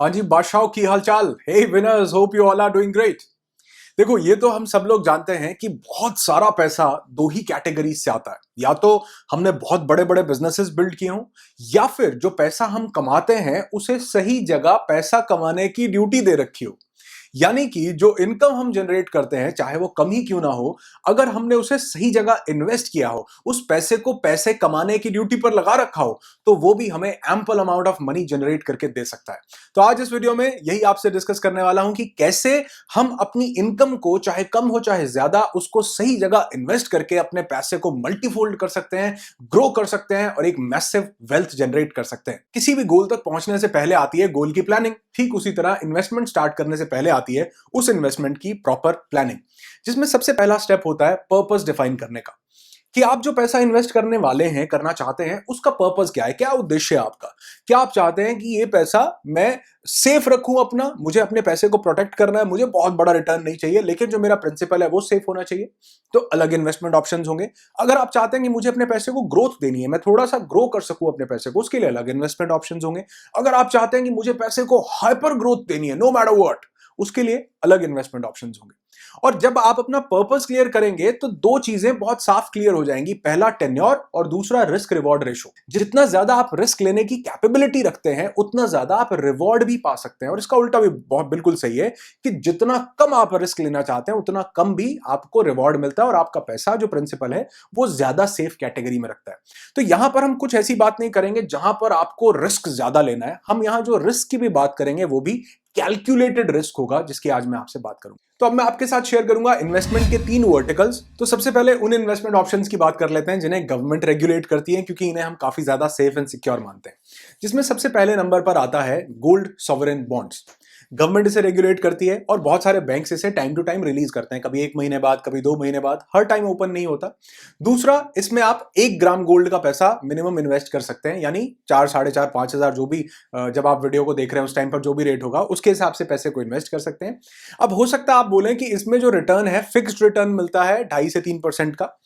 हाँ जी बादशाह की हालचाल। Hey winners, hope you all are doing great. देखो, ये तो हम सब लोग जानते हैं कि बहुत सारा पैसा दो ही कैटेगरी से आता है। या तो हमने बहुत बड़े बड़े बिजनेसेस बिल्ड किए हों, या फिर जो पैसा हम कमाते हैं उसे सही जगह पैसा कमाने की ड्यूटी दे रखी हो। यानी कि जो इनकम हम जनरेट करते हैं, चाहे वो कम ही क्यों ना हो, अगर हमने उसे सही जगह इन्वेस्ट किया हो, उस पैसे को पैसे कमाने की ड्यूटी पर लगा रखा हो, तो वो भी हमें ample amount of money generate करके दे सकता है। तो आज इस वीडियो में यही आपसे डिस्कस करने वाला हूं कि कैसे हम अपनी इनकम को, चाहे कम हो चाहे ज्यादा, उसको सही जगह इन्वेस्ट करके अपने पैसे को मल्टीफोल्ड कर सकते हैं, ग्रो कर सकते हैं और एक मैसिव वेल्थ जनरेट कर सकते हैं। किसी भी गोल तक पहुंचने से पहले आती है गोल की प्लानिंग। ठीक उसी तरह इन्वेस्टमेंट स्टार्ट करने से पहले आती है उस इन्वेस्टमेंट की प्रॉपर प्लानिंग, जिसमें सबसे पहला स्टेप होता है पर्पस डिफाइन करने का। कि आप जो पैसा इन्वेस्ट करने वाले हैं, करना चाहते हैं, उसका पर्पस क्या है, क्या उद्देश्य है आपका। क्या आप चाहते हैं कि ये पैसा मैं सेफ रखूं, अपना, मुझे अपने पैसे को प्रोटेक्ट करना है, मुझे बहुत बड़ा रिटर्न नहीं चाहिए, लेकिन जो मेरा प्रिंसिपल है वो सेफ होना चाहिए, तो अलग इन्वेस्टमेंट ऑप्शंस होंगे। अगर आप चाहते हैं कि मुझे अपने पैसे को ग्रोथ देनी है, मैं थोड़ा सा ग्रो कर सकूं अपने पैसे को, उसके लिए अलग इन्वेस्टमेंट ऑप्शंस होंगे। अगर आप चाहते हैं कि मुझे पैसे को हाइपर ग्रोथ देनी है, नो मैटर व्हाट, उसके लिए अलग इन्वेस्टमेंट ऑप्शंस होंगे। और जब आप अपना पर्पस क्लियर करेंगे तो दो चीजें बहुत साफ क्लियर हो जाएंगी। पहला टेन्योर और दूसरा रिस्क रिवॉर्ड रेशो। जितना ज्यादा आप रिस्क लेने की कैपेबिलिटी रखते हैं, उतना ज्यादा आप रिवॉर्ड भी पा सकते हैं। और इसका उल्टा भी बहुत बिल्कुल सही है कि जितना कम आप रिस्क लेना चाहते हैं, उतना कम भी आपको रिवॉर्ड मिलता है और आपका पैसा, जो प्रिंसिपल है, वो ज्यादा सेफ कैटेगरी में रखता है। तो यहां पर हम कुछ ऐसी बात नहीं करेंगे जहां पर आपको रिस्क ज्यादा लेना है। हम यहां जो रिस्क की भी बात करेंगे वो भी कैलकुलेटेड रिस्क होगा, जिसकी आज मैं आपसे बात करूंगा। तो अब मैं आपके साथ शेयर करूंगा इन्वेस्टमेंट के 3 वर्टिकल्स। तो सबसे पहले उन इन्वेस्टमेंट ऑप्शंस की बात कर लेते हैं जिन्हें गवर्नमेंट रेगुलेट करती है, क्योंकि इन्हें हम काफी ज्यादा सेफ एंड सिक्योर मानते हैं। जिसमें सबसे पहले नंबर पर आता है गोल्ड सॉवरेन बॉन्ड्स। गवर्नमेंट इसे रेगुलेट करती है और बहुत सारे बैंक्स इसे टाइम टू टाइम रिलीज करते हैं, कभी 1 महीने बाद, कभी 2 महीने बाद, हर टाइम ओपन नहीं होता। दूसरा, इसमें आप 1 ग्राम गोल्ड का पैसा मिनिमम इन्वेस्ट कर सकते हैं, यानी 4, 4.5, 5,000, जो भी जब आप वीडियो को देख रहे हैं उस टाइम पर जो भी रेट होगा, उसके हिसाब से पैसे को इन्वेस्ट कर सकते हैं। अब हो सकता है आप बोलें कि इसमें जो रिटर्न है, फिक्स्ड रिटर्न मिलता है 2.5 से 3% का।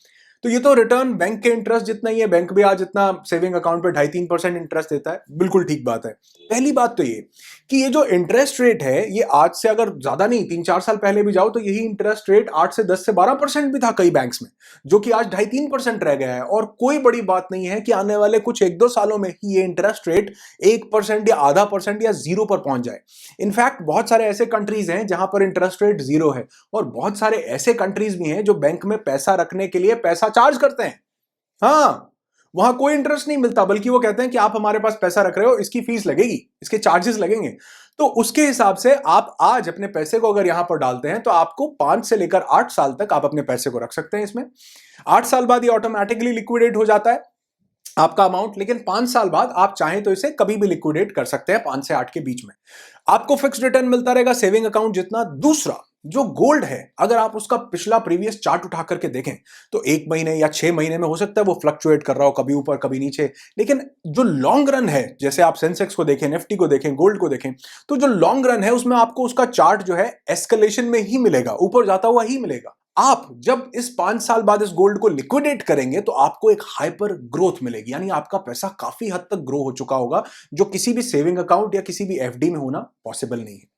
तो ये तो रिटर्न बैंक के इंटरेस्ट जितना ही है। बैंक भी आज जितना सेविंग अकाउंट पे 2.5-3% इंटरेस्ट देता है, बिल्कुल ठीक बात है। पहली बात तो ये कि ये जो इंटरेस्ट रेट है, ये आज से अगर ज्यादा नहीं, 3-4 साल पहले भी जाओ तो यही इंटरेस्ट रेट 8 से 10 से 12% भी था कई बैंक्स में, जो कि आज 2.5-3% रह गया है। और कोई बड़ी बात नहीं है कि आने वाले कुछ 1-2 सालों में ही ये इंटरेस्ट रेट 1% या आधा परसेंट या जीरो पर पहुंच जाए। इनफैक्ट बहुत सारे ऐसे कंट्रीज हैं जहां पर इंटरेस्ट रेट जीरो है, और बहुत सारे ऐसे कंट्रीज भी हैं जो बैंक में पैसा रखने के लिए पैसा चार्ज करते हैं। हाँ, वहां कोई इंटरेस्ट नहीं मिलता, बल्कि वो कहते हैं कि आप हमारे पास पैसा रख रहे हो, इसकी फीस लगेगी, इसके चार्जेस लगेंगे। तो उसके हिसाब से आप आज अपने पैसे को अगर यहां पर डालते हैं तो आपको 5 से लेकर 8 साल तक आप अपने पैसे को रख सकते हैं इसमें। 8 साल बाद ये ऑटोमेटिकली लिक्विडेट हो जाता है आपका अमाउंट, लेकिन 5 साल बाद आप चाहें तो इसे कभी भी लिक्विडेट कर सकते हैं, 5 से 8 के बीच में। आपको फिक्स्ड रिटर्न मिलता रहेगा सेविंग अकाउंट जितना। दूसरा, जो गोल्ड है, अगर आप उसका पिछला प्रीवियस चार्ट उठा करके देखें तो 1 महीने या 6 महीने में हो सकता है वो फ्लक्चुएट कर रहा हो, कभी ऊपर कभी नीचे, लेकिन जो लॉन्ग रन है, जैसे आप सेंसेक्स को देखें, निफ्टी को देखें, गोल्ड को देखें, तो जो लॉन्ग रन है उसमें आपको उसका चार्ट जो है एस्केलेशन में ही मिलेगा, ऊपर जाता हुआ ही मिलेगा। आप जब इस 5 साल बाद इस गोल्ड को लिक्विडेट करेंगे तो आपको एक हाइपर ग्रोथ मिलेगी, यानी आपका पैसा काफी हद तक ग्रो हो चुका होगा, जो किसी भी सेविंग अकाउंट या किसी भी एफडी में होना पॉसिबल नहीं है।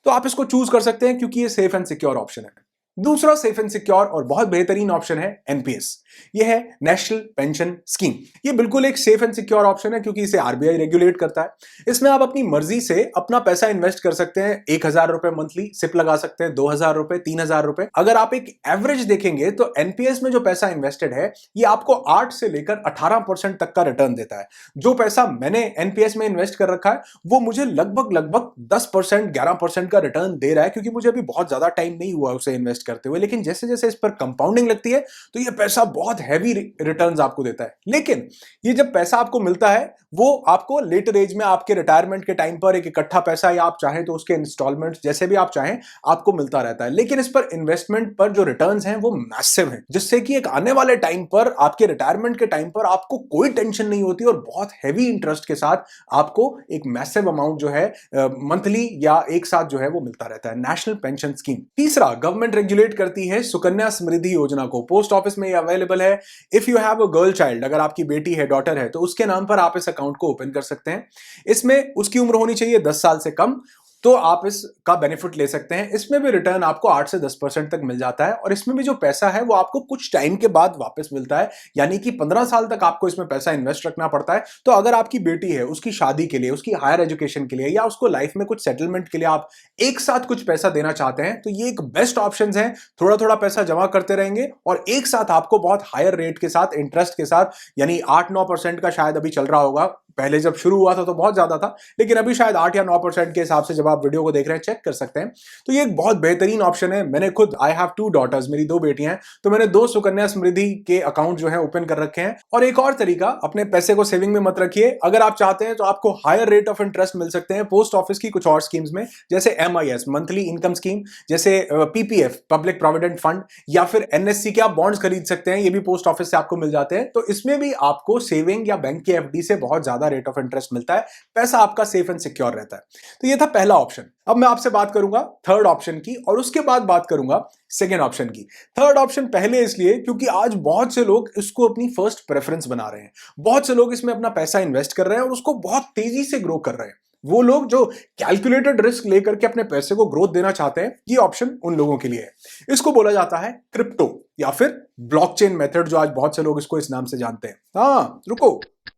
तो आप इसको चूज कर सकते हैं क्योंकि ये सेफ एंड सिक्योर ऑप्शन है। दूसरा सेफ एंड सिक्योर और बहुत बेहतरीन ऑप्शन है एनपीएस। ये है नेशनल पेंशन स्कीम। ये बिल्कुल एक सेफ एंड सिक्योर ऑप्शन है क्योंकि इसे आरबीआई रेगुलेट करता है। इसमें आप अपनी मर्जी से अपना पैसा इन्वेस्ट कर सकते हैं। 1,000 रुपए मंथली सिप लगा सकते हैं, 2,000 रुपए, 3,000 रुपए। अगर आप एक एवरेज देखेंगे तो एनपीएस में जो पैसा इन्वेस्टेड है, ये आपको 8 से लेकर 18% तक का रिटर्न देता है। जो पैसा मैंने एनपीएस में इन्वेस्ट कर रखा है वो मुझे लगभग 10%, 11% का रिटर्न दे रहा है, क्योंकि मुझे अभी बहुत ज्यादा टाइम नहीं हुआ उसे इन्वेस्ट करते हुए। लेकिन जैसे जैसे इस पर कंपाउंडिंग लगती है तो ये पैसा बहुत हैवी रिटर्न्स आपको देता है। लेकिन ये जब पैसा आपको मिलता है वो आपको लेटर एज में, आपके रिटायरमेंट के टाइम पर, एक इकट्ठा पैसा या आप चाहें तो उसके इंस्टॉलमेंट, जैसे भी आप चाहें, आपको मिलता रहता है। लेकिन इस पर इन्वेस्टमेंट पर जो रिटर्न्स हैं वो मैसिव हैं, जिससे कि एक आने वाले टाइम पर, आपके रिटायरमेंट के टाइम पर, आपको कोई टेंशन नहीं होती और बहुत हैवी इंटरेस्ट के साथ आपको एक मैसिव अमाउंट जो है मंथली या एक साथ जो है वो मिलता रहता है। National pension scheme. तीसरा, गवर्नमेंट रेगुलेट रेगुलेट करती है सुकन्या समृद्धि योजना को। पोस्ट ऑफिस में ये अवेलेबल है। If you have a girl child, अगर आपकी बेटी है, डॉटर है, तो उसके नाम पर आप इस अकाउंट को ओपन कर सकते हैं। इसमें उसकी उम्र होनी चाहिए 10 साल से कम, तो आप इसका बेनिफिट ले सकते हैं। इसमें भी रिटर्न आपको 8 से 10% तक मिल जाता है, और इसमें भी जो पैसा है वो आपको कुछ टाइम के बाद वापस मिलता है, यानी कि 15 साल तक आपको इसमें पैसा इन्वेस्ट रखना पड़ता है। तो अगर आपकी बेटी है, उसकी शादी के लिए, उसकी हायर एजुकेशन के लिए, या उसको लाइफ में कुछ सेटलमेंट के लिए आप एक साथ कुछ पैसा देना चाहते हैं, तो ये एक बेस्ट ऑप्शन है। थोड़ा थोड़ा पैसा जमा करते रहेंगे और एक साथ आपको बहुत हायर रेट के साथ, इंटरेस्ट के साथ, यानी 8-9% का शायद अभी चल रहा होगा। पहले जब शुरू हुआ था तो बहुत ज्यादा था, लेकिन अभी शायद 8 या 9% के हिसाब से जब आप वीडियो को देख रहे हैं चेक कर सकते हैं। तो ये एक बहुत बेहतरीन ऑप्शन है। मैंने खुद, आई हैव 2 डॉटर्स, मेरी 2 बेटियां हैं, तो मैंने 2 सुकन्या समृद्धि के अकाउंट जो है ओपन कर रखे हैं। और एक और तरीका, अपने पैसे को सेविंग में मत रखिए। अगर आप चाहते हैं तो आपको हायर रेट ऑफ इंटरेस्ट मिल सकते हैं पोस्ट ऑफिस की कुछ और स्कीम्स में, जैसे MIS, मंथली इनकम स्कीम, जैसे PPF, पब्लिक प्रोविडेंट फंड, या फिर NSC के आप बॉन्ड्स खरीद सकते हैं। ये भी पोस्ट ऑफिस से आपको मिल जाते हैं। तो इसमें भी आपको सेविंग या बैंक की FD से बहुत ज्यादा रेट ऑफ इंटरेस्ट मिलता है। पैसा आपका सेफ एंड सिक्योर रहता है। तो ये था पहला ऑप्शन। अब मैं आपसे बात करूंगा थर्ड ऑप्शन की, और उसके बाद बात करूंगा सेकेंड ऑप्शन की। थर्ड ऑप्शन पहले इसलिए क्योंकि आज बहुत से लोग इसको अपनी फर्स्ट प्रेफरेंस बना रहे हैं। बहुत से लोग इसमें अपना पैसा इन्वेस्ट कर रहे हैं और उसको बहुत तेजी से ग्रो कर रहे हैं। वो लोग जो कैलकुलेटेड रिस्क लेकर के अपने पैसे को ग्रोथ देना चाहते हैं, ये ऑप्शन उन लोगों के लिए है। इसको बोला जाता है क्रिप्टो या फिर ब्लॉकचेन मेथड, जो आज बहुत से लोग इसको इस नाम से जानते हैं। हाँ रुको,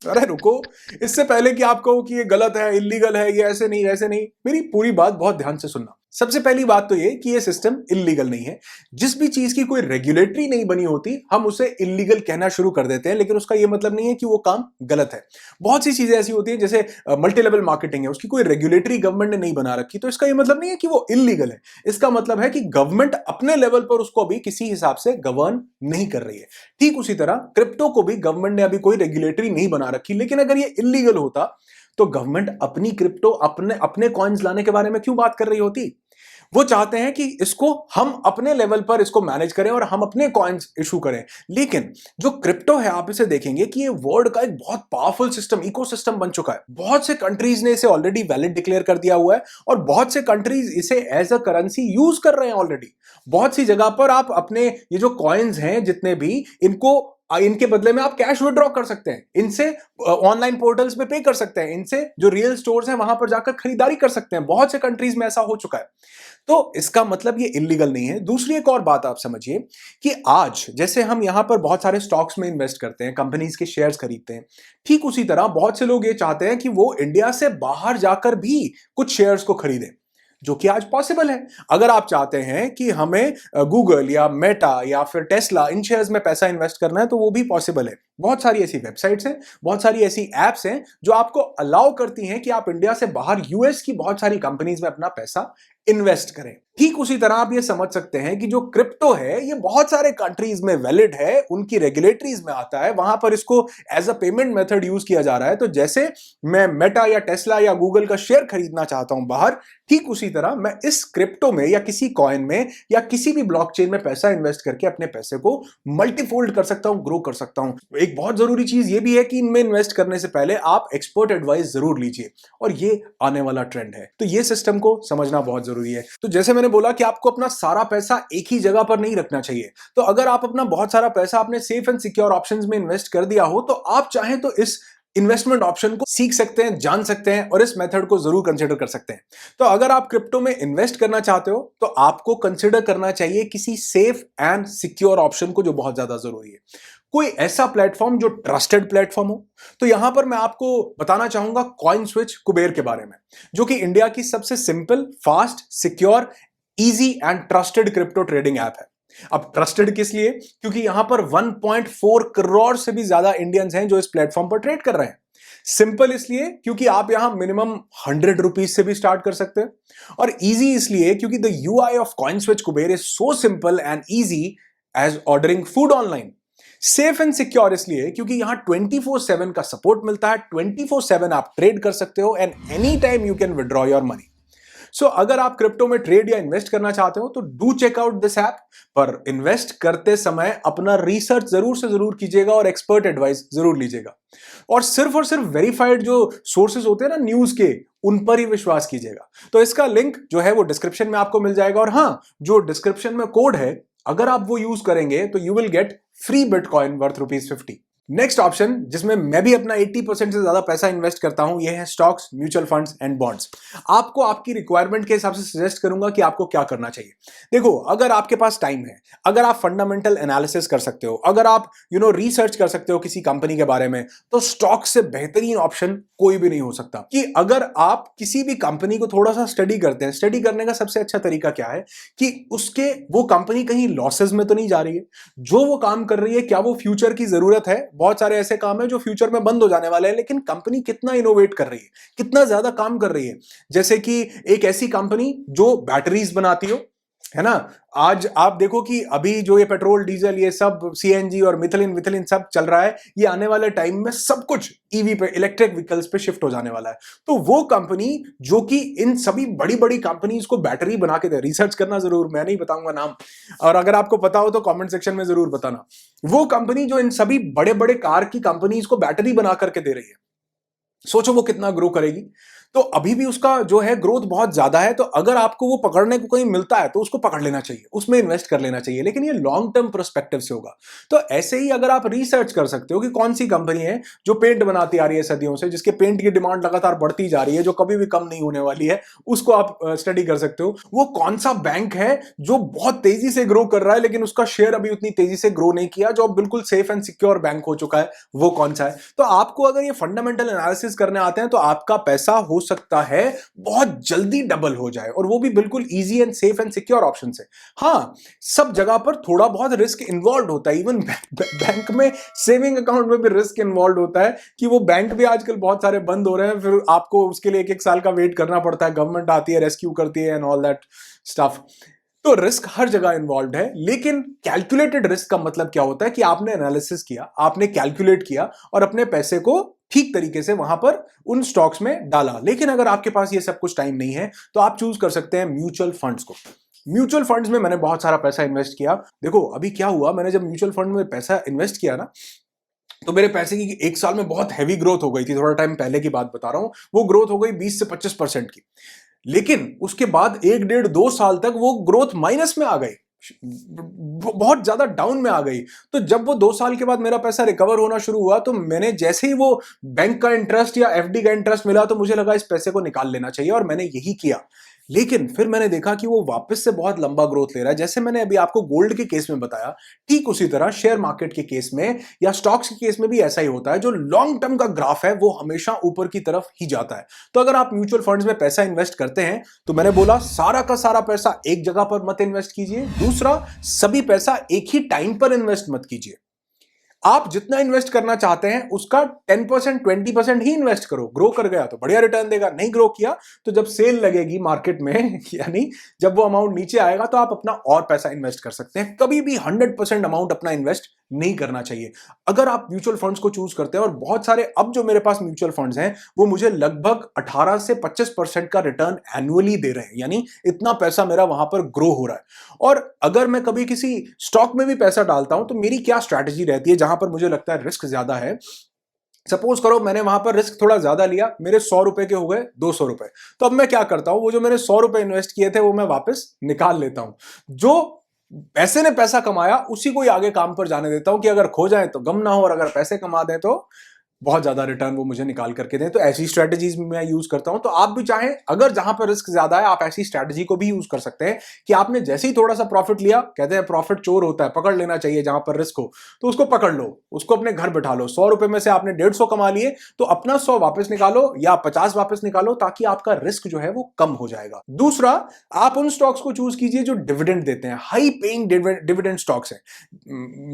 अरे रुको, इससे पहले कि आप कहो कि ये गलत है, इलीगल है, ये ऐसे नहीं वैसे नहीं, मेरी पूरी बात बहुत ध्यान से सुनना। सबसे पहली बात तो ये कि ये सिस्टम इलीगल नहीं है। जिस भी चीज की कोई रेगुलेटरी नहीं बनी होती, हम उसे इलीगल कहना शुरू कर देते हैं, लेकिन उसका ये मतलब नहीं है कि वो काम गलत है। बहुत सी चीजें ऐसी होती हैं, जैसे मल्टी लेवल मार्केटिंग है, उसकी कोई रेगुलेटरी गवर्नमेंट ने नहीं बना रखी, तो इसका ये मतलब नहीं है कि वो इलीगल है। इसका मतलब है कि गवर्नमेंट अपने लेवल पर उसको अभी किसी हिसाब से गवर्न नहीं कर रही है। ठीक उसी तरह क्रिप्टो को भी गवर्नमेंट ने अभी कोई रेगुलेटरी नहीं बना रखी, लेकिन अगर ये इलीगल होता तो गवर्नमेंट अपनी क्रिप्टो, अपने कॉइन्स लाने के बारे में क्यों बात कर रही होती? वो चाहते हैं कि इसको हम अपने लेवल पर इसको मैनेज करें और हम अपने कॉइन्स इशू करें। लेकिन जो क्रिप्टो है, आप इसे देखेंगे कि ये वर्ल्ड का एक बहुत पावरफुल सिस्टम, इकोसिस्टम बन चुका है। बहुत से कंट्रीज ने इसे ऑलरेडी वैलिड डिक्लेयर कर दिया हुआ है और बहुत से कंट्रीज इसे एज अ करेंसी यूज कर रहे हैं ऑलरेडी। बहुत सी जगह पर आप अपने ये जो कॉइन्स हैं जितने भी, इनके बदले में आप कैश विड्रॉ कर सकते हैं, इनसे ऑनलाइन पोर्टल्स पे पे कर सकते हैं, इनसे जो रियल स्टोर्स हैं वहां पर जाकर खरीदारी कर सकते हैं। बहुत से कंट्रीज में ऐसा हो चुका है। तो इसका मतलब ये इलीगल नहीं है। दूसरी एक और बात आप समझिए कि आज जैसे हम यहां पर बहुत सारे स्टॉक्स में इन्वेस्ट करते हैं, कंपनीज के शेयर्स खरीदते हैं, ठीक उसी तरह बहुत से लोग ये चाहते हैं कि वो इंडिया से बाहर जाकर भी कुछ शेयर्स को खरीदें, जो कि आज पॉसिबल है। अगर आप चाहते हैं कि हमें गूगल या मेटा या फिर टेस्ला, इन शेयर्स में पैसा इन्वेस्ट करना है, तो वो भी पॉसिबल है। बहुत सारी ऐसी वेबसाइट्स हैं, बहुत सारी ऐसी एप्स हैं जो आपको अलाउ करती हैं कि आप इंडिया से बाहर यूएस की बहुत सारी कंपनीज में अपना पैसा इन्वेस्ट करें। ठीक उसी तरह आप ये समझ सकते हैं कि जो क्रिप्टो है, ये बहुत सारे कंट्रीज में वैलिड है, उनकी रेगुलेटरीज में आता है, वहां पर इसको as a payment method use किया जा रहा है। तो जैसे मैं मेटा या टेस्ला या गूगल का शेयर खरीदना चाहता हूं बाहर, ठीक उसी तरह मैं इस क्रिप्टो में या किसी कॉइन में या किसी भी ब्लॉकचेन में पैसा इन्वेस्ट करके अपने पैसे को मल्टीफोल्ड कर सकता हूं, ग्रो कर सकता हूं। एक बहुत जरूरी चीज ये भी है कि इनमें इन्वेस्ट करने से पहले आप एक्सपर्ट एडवाइस जरूर लीजिए, और ये आने वाला ट्रेंड है। तो ये सिस्टम को समझना बहुत जरूरी है। तो जैसे मैंने बोला कि आपको अपना सारा पैसा एक ही जगह पर नहीं रखना चाहिए। तो अगर आप अपना बहुत सारा पैसा अपने सेफ एंड सिक्योर ऑप्शंस में इन्वेस्ट कर दिया हो, तो आप चाहें तो इस इन्वेस्टमेंट ऑप्शन को सीख सकते हैं, जान सकते हैं, और इस मेथड को जरूर कंसीडर कर सकते हैं। तो अगर आप क्रिप्टो में इन्वेस्ट करना चाहते हो, तो आपको कंसीडर करना चाहिए किसी सेफ एंड सिक्योर ऑप्शन को, जो बहुत ज्यादा जरूरी है। कोई ऐसा प्लेटफॉर्म जो ट्रस्टेड प्लेटफॉर्म हो। तो यहां पर मैं आपको बताना चाहूंगा कॉइन स्विच कुबेर के बारे में, जो कि इंडिया की सबसे simple, fast, secure, easy and trusted crypto trading app है। अब ट्रस्टेड किस लिए? क्योंकि यहां पर 1.4 करोड़ से भी ज्यादा इंडियंस हैं जो इस प्लेटफॉर्म पर ट्रेड कर रहे हैं। सिंपल इसलिए क्योंकि आप यहां मिनिमम 100 रुपीज से भी स्टार्ट कर सकते हैं, और इजी इसलिए क्योंकि the UI of CoinSwitch Kuber is so simple and easy as ordering food online. Safe and secure इसलिए क्योंकि यहां 24/7 का सपोर्ट मिलता है, 24/7 आप ट्रेड कर सकते हो, and any time you can withdraw your money. So अगर आप क्रिप्टो में ट्रेड या इन्वेस्ट करना चाहते हो तो do check out this app, पर इन्वेस्ट करते समय अपना रिसर्च जरूर से जरूर कीजिएगा और एक्सपर्ट एडवाइस जरूर लीजिएगा। और सिर्फ वेरीफाइड जो सोर्सेज होते हैं ना न्यूज के, उन पर ही विश्वास कीजिएगा। तो इसका लिंक जो है वो डिस्क्रिप्शन में आपको मिल जाएगा। और हाँ, जो डिस्क्रिप्शन में कोड है, अगर आप वो यूज करेंगे तो you will get free bitcoin worth ₹50। Next option जिसमें मैं भी अपना 80% से ज्यादा पैसा इन्वेस्ट करता हूं, ये है stocks, mutual funds and bonds. आपको आपकी रिक्वायरमेंट के हिसाब से सजेस्ट करूंगा कि आपको क्या करना चाहिए। देखो, अगर आपके पास टाइम है, अगर आप फंडामेंटल एनालिसिस कर सकते हो, अगर आप रिसर्च कर सकते हो किसी कंपनी के बारे में, तो स्टॉक से बेहतरीन ऑप्शन कोई भी नहीं हो सकता। कि अगर आप किसी भी कंपनी को थोड़ा सा स्टडी करते हैं, स्टडी करने का सबसे अच्छा तरीका क्या है कि उसके वो कंपनी कहीं लॉसेस में तो नहीं जा रही है, जो वो काम कर रही है क्या वो फ्यूचर की जरूरत है। बहुत सारे ऐसे काम है जो फ्यूचर में बंद हो जाने वाले हैं, लेकिन कंपनी कितना इनोवेट कर रही है, कितना ज्यादा काम कर रही है। जैसे कि एक ऐसी कंपनी जो बैटरीज बनाती हो, है ना। आज आप देखो कि अभी जो ये पेट्रोल डीजल ये सब सीएनजी और मिथिलिन विथिलिन सब चल रहा है, ये आने वाले टाइम में सब कुछ ईवी पे, इलेक्ट्रिक व्हीकल्स पे शिफ्ट हो जाने वाला है। तो वो कंपनी जो कि इन सभी बड़ी बड़ी कंपनीज को बैटरी बना के दे, रिसर्च करना जरूर, मैं नहीं बताऊंगा नाम, और अगर आपको पता हो तो कमेंट सेक्शन में जरूर बताना। वो कंपनी जो इन सभी बड़े बड़े कार की कंपनीज को बैटरी बना करके दे रही है, सोचो वो कितना ग्रो करेगी। तो अभी भी उसका जो है ग्रोथ बहुत ज्यादा है। तो अगर आपको वो पकड़ने को कहीं मिलता है तो उसको पकड़ लेना चाहिए, उसमें इन्वेस्ट कर लेना चाहिए, लेकिन ये लॉन्ग टर्म पर्सपेक्टिव से होगा। तो ऐसे ही अगर आप रिसर्च कर सकते हो कि कौन सी कंपनी है जो पेंट बनाती आ रही है सदियों से, जिसके पेंट की डिमांड लगातार बढ़ती जा रही है, जो कभी भी कम नहीं होने वाली है, उसको आप स्टडी कर सकते हो। वो कौन सा बैंक है जो बहुत तेजी से ग्रो कर रहा है लेकिन उसका शेयर अभी उतनी तेजी से ग्रो नहीं किया, जो बिल्कुल सेफ एंड सिक्योर बैंक हो चुका है, वो कौन सा है। तो आपको अगर ये फंडामेंटल एनालिसिस करने आते हैं तो आपका पैसा हो सकता है बहुत जल्दी डबल हो जाए, और वो भी बिल्कुल easy and safe and secure option से। हाँ, सब जगह पर थोड़ा बहुत रिस्क इन्वॉल्व होता है, इवन बैंक में सेविंग अकाउंट में भी रिस्क इन्वॉल्व होता है कि वो बैंक भी आजकल बहुत सारे बंद हो रहे हैं, फिर आपको उसके लिए एक साल का वेट करना पड़ता है, गवर्नमेंट आती है, रेस्क्यू करती है एंड ऑल दैट स्टफ। तो रिस्क हर जगह इन्वॉल्व है, लेकिन कैलकुलेटेड रिस्क का मतलब क्या होता है कि आपने एनालिसिस किया, आपने कैलकुलेट किया और अपने पैसे को ठीक तरीके से वहां पर उन स्टॉक्स में डाला। लेकिन अगर आपके पास ये सब कुछ टाइम नहीं है तो आप चूज कर सकते हैं म्यूचुअल फंड्स को। म्यूचुअल फंड्स में मैंने बहुत सारा पैसा इन्वेस्ट किया। देखो अभी क्या हुआ, मैंने जब म्यूचुअल फंड में पैसा इन्वेस्ट किया ना, तो मेरे पैसे की एक साल में बहुत हैवी ग्रोथ हो गई थी। थोड़ा टाइम पहले की बात बता रहा हूं, वो ग्रोथ हो गई 20 से 25% की। लेकिन उसके बाद 1 डेढ़ 2 साल तक वो ग्रोथ माइनस में आ गई, बहुत ज्यादा डाउन में आ गई। तो जब वो 2 साल के बाद मेरा पैसा रिकवर होना शुरू हुआ, तो मैंने जैसे ही वो बैंक का इंटरेस्ट या एफडी का इंटरेस्ट मिला, तो मुझे लगा इस पैसे को निकाल लेना चाहिए, और मैंने यही किया। लेकिन फिर मैंने देखा कि वो वापस से बहुत लंबा ग्रोथ ले रहा है। जैसे मैंने अभी आपको गोल्ड के केस में बताया, ठीक उसी तरह शेयर मार्केट के केस में या स्टॉक्स के केस में भी ऐसा ही होता है। जो लॉन्ग टर्म का ग्राफ है वो हमेशा ऊपर की तरफ ही जाता है। तो अगर आप म्यूचुअल फंड्स में पैसा इन्वेस्ट करते हैं, तो मैंने बोला सारा का सारा पैसा एक जगह पर मत इन्वेस्ट कीजिए। दूसरा, सभी पैसा एक ही टाइम पर इन्वेस्ट मत कीजिए। आप जितना इन्वेस्ट करना चाहते हैं उसका 10% 20% ही इन्वेस्ट करो। ग्रो कर गया तो बढ़िया रिटर्न देगा, नहीं ग्रो किया तो जब सेल लगेगी मार्केट में यानी जब वो अमाउंट नीचे आएगा, तो आप अपना और पैसा इन्वेस्ट कर सकते हैं। कभी भी 100% अमाउंट अपना इन्वेस्ट नहीं करना चाहिए। अगर आप म्यूचुअल फंड्स को चूज करते हैं, और बहुत सारे अब जो मेरे पास म्यूचुअल फंड्स हैं वो मुझे लगभग 18 से 25% का रिटर्न एनुअली दे रहे हैं, यानी इतना पैसा मेरा वहां पर ग्रो हो रहा है। और अगर मैं कभी किसी स्टॉक में भी पैसा डालता हूं, तो मेरी क्या स्ट्रैटेजी रहती है जहां पर मुझे लगता है रिस्क ज्यादा है। सपोज करो मैंने वहां पर रिस्क थोड़ा ज्यादा लिया, मेरे 100 रुपए के हो गए 200 रुपए, तो अब मैं क्या करता हूं, वो जो मैंने 100 रुपए इन्वेस्ट किए थे वो मैं वापस निकाल लेता हूं। जो पैसे ने पैसा कमाया उसी को ही आगे काम पर जाने देता हूं, कि अगर खो जाए तो गम ना हो, और अगर पैसे कमा दें तो बहुत ज्यादा रिटर्न वो मुझे निकाल करके दें। तो ऐसी स्ट्रेटजीज मैं यूज करता हूं। तो आप भी चाहें, अगर जहां पर रिस्क ज्यादा है, आप ऐसी स्ट्रेटजी को भी यूज कर सकते हैं कि आपने जैसे ही थोड़ा सा प्रॉफिट लिया, कहते हैं प्रॉफिट चोर होता है, पकड़ लेना चाहिए जहां पर रिस्क हो, तो उसको पकड़ लो, उसको अपने घर बिठा लो। 100 रुपए में से आपने 150 कमा लिए, तो अपना 100 वापस निकालो या 50 वापस निकालो, ताकि आपका रिस्क जो है वो कम हो जाएगा। दूसरा, आप उन स्टॉक्स को चूज कीजिए जो डिविडेंड देते हैं, हाई पेइंग डिविडेंड स्टॉक्स हैं।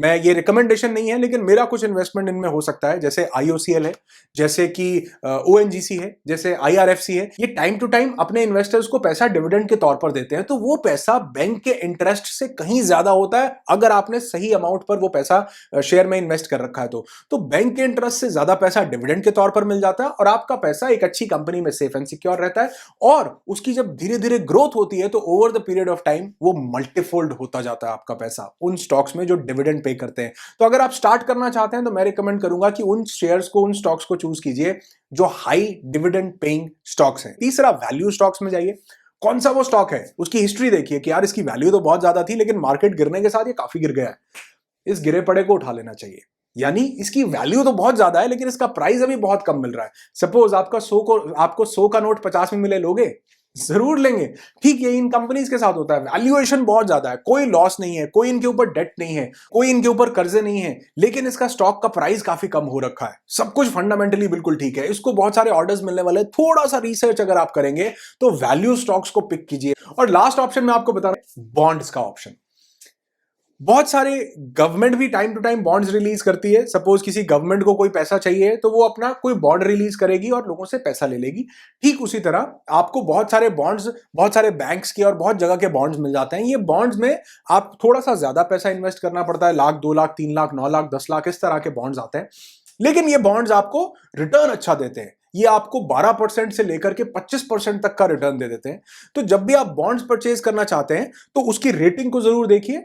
मैं ये रिकमेंडेशन नहीं है, लेकिन मेरा कुछ इन्वेस्टमेंट इनमें हो सकता है, जैसे बीओसीएल है, जैसे कि ओएनजीसी है, जैसे आईआरएफसी है, ये टाइम टू टाइम अपने इन्वेस्टर्स को पैसा डिविडेंड के तौर पर देते हैं, तो वो पैसा बैंक के इंटरेस्ट से कहीं ज्यादा होता है अगर आपने सही अमाउंट पर वो पैसा शेयर में इन्वेस्ट कर रखा है तो बैंक के इंटरेस्ट से ज्यादा पैसा डिविडेंड के तौर पर मिल जाता है और आपका पैसा एक अच्छी कंपनी में सेफ एंड सिक्योर रहता है और उसकी जब धीरे धीरे ग्रोथ होती है तो over the period of time वो मल्टीफोल्ड होता जाता है आपका पैसा उन स्टॉक्स में जो डिविडेंड पे करते हैं। तो अगर आप स्टार्ट करना चाहते हैं तो मैं रिकमेंड करूंगा कि उन शेयर्स को, उन स्टॉक्स को चूज कीजिए जो हाई डिविडेंड पेइंग स्टॉक्स हैं। तीसरा, वैल्यू स्टॉक्स में जाइए। कौन सा वो स्टॉक है, उसकी हिस्ट्री देखिए कि यार इसकी वैल्यू तो बहुत ज्यादा थी लेकिन मार्केट गिरने के साथ ये काफी गिर गया है, इस गिरे पड़े को उठा लेना चाहिए। यानी इसकी वैल्यू तो बहुत ज्यादा है लेकिन इसका प्राइस अभी बहुत कम मिल रहा है। सपोज आपको 100 का नोट 50 में मिले, लोगे? जरूर लेंगे। ठीक है, इन कंपनीज के साथ होता है, वैल्यूएशन बहुत ज्यादा है, कोई लॉस नहीं है, कोई इनके ऊपर डेट नहीं है, कोई इनके ऊपर कर्जे नहीं है, लेकिन इसका स्टॉक का प्राइस काफी कम हो रखा है। सब कुछ फंडामेंटली बिल्कुल ठीक है, इसको बहुत सारे ऑर्डर्स मिलने वाले, थोड़ा सा रिसर्च अगर आप करेंगे तो वैल्यू स्टॉक्स को पिक कीजिए। और लास्ट ऑप्शन मैं आपको बता रहा हूं, बॉन्ड्स का ऑप्शन। बहुत सारे गवर्नमेंट भी time to time bonds release करती है। सपोज किसी गवर्नमेंट को कोई पैसा चाहिए तो वो अपना कोई बॉन्ड रिलीज करेगी और लोगों से पैसा ले लेगी। ठीक उसी तरह आपको बहुत सारे बॉन्ड्स, बहुत सारे बैंक्स के और बहुत जगह के बॉन्ड्स मिल जाते हैं। ये बॉन्ड्स में आप थोड़ा सा ज्यादा पैसा इन्वेस्ट करना पड़ता है, 1 लाख, 2 लाख, 3 लाख, 9 लाख, 10 लाख, इस तरह के बॉन्ड्स आते हैं। लेकिन ये बॉन्ड्स आपको रिटर्न अच्छा देते हैं। ये आपको 12% से लेकर के 25% तक का रिटर्न दे देते हैं। तो जब भी आप बॉन्ड्स परचेज करना चाहते हैं तो उसकी रेटिंग को जरूर देखिए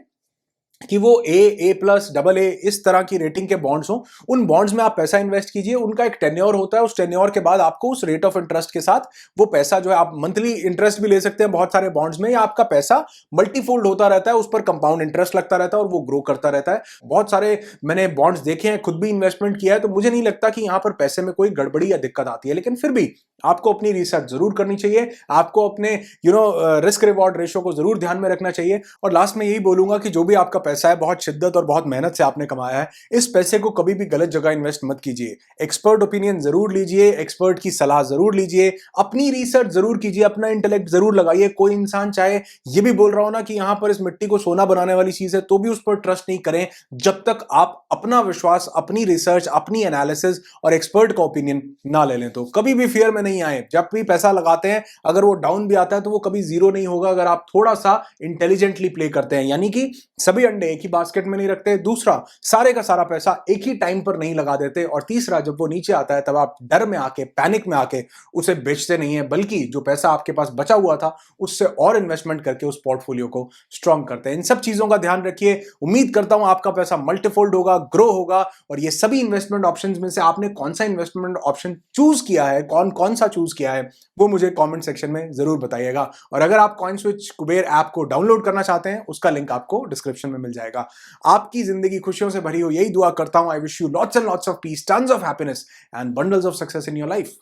कि वो ए प्लस, डबल ए, इस तरह की रेटिंग के बॉन्ड्स हो। उन बॉन्ड्स में आप पैसा इन्वेस्ट कीजिए। उनका एक टेन्योर होता है, उस टेन्योर के बाद आपको उस रेट ऑफ इंटरेस्ट के साथ वो पैसा जो है, आप मंथली इंटरेस्ट भी ले सकते हैं बहुत सारे बॉन्ड्स में, या आपका पैसा मल्टीफोल्ड होता रहता है, उस पर कंपाउंड इंटरेस्ट लगता रहता है और वो ग्रो करता रहता है। बहुत सारे मैंने बॉन्ड्स देखे हैं, खुद भी इन्वेस्टमेंट किया है, तो मुझे नहीं लगता कि यहां पर पैसे में कोई गड़बड़ी या दिक्कत आती है। लेकिन फिर भी आपको अपनी रिसर्च जरूर करनी चाहिए, आपको अपने रिस्क रिवॉर्ड रेशो को जरूर ध्यान में रखना चाहिए। और लास्ट में यही बोलूंगा कि जो भी आपका पैसा है, बहुत शिद्दत और बहुत मेहनत से आपने कमाया है, इस पैसे को कभी भी गलत जगह इन्वेस्ट मत कीजिए। एक्सपर्ट ओपिनियन जरूर लीजिए, एक्सपर्ट की सलाह जरूर लीजिए, अपनी रिसर्च जरूर कीजिए, अपना इंटेलेक्ट जरूर लगाइए। कोई इंसान चाहे ये भी बोल रहा हो ना कि यहां पर इस मिट्टी को सोना बनाने वाली चीज है, तो भी उस पर ट्रस्ट नहीं करें जब तक आप अपना विश्वास, अपनी रिसर्च, अपनी एनालिसिस और एक्सपर्ट का ओपिनियन ना ले लें। तो कभी भी फियर में नहीं आए। जब भी पैसा लगाते हैं, अगर वो डाउन भी आता है तो वो कभी जीरो नहीं होगा अगर आप थोड़ा सा इंटेलिजेंटली प्ले करते हैं। यानी कि सभी अंडे एक ही बास्केट में नहीं रखते। दूसरा, सारे का सारा पैसा एक ही टाइम पर नहीं लगा देते। और तीसरा, जब वो नीचे आता है तब आप डर में आके, पैनिक में आके उसे बेचते नहीं है, बल्कि जो पैसा आपके पास बचा हुआ था उससे और इन्वेस्टमेंट करके उस पोर्टफोलियो को स्ट्रांग करते हैं। इन सब चीजों का ध्यान रखिए। उम्मीद करता हूं आपका पैसा मल्टीफोल्ड होगा, ग्रो होगा। और ये सभी इन्वेस्टमेंट ऑप्शंस में से आपने कौन सा इन्वेस्टमेंट ऑप्शन चूज किया है, कौन कौन सा चूज किया है, वो मुझे कमेंट सेक्शन में जरूर बताइएगा। और अगर आप कॉइनस्विच कुबेर ऐप को डाउनलोड करना चाहते हैं, उसका लिंक आपको डिस्क्रिप्शन में मिल जाएगा। आपकी जिंदगी खुशियों से भरी हो, यही दुआ करता हूं। I wish you lots and lots of peace, tons of happiness and bundles of success in your life.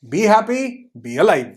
Be happy, be alive.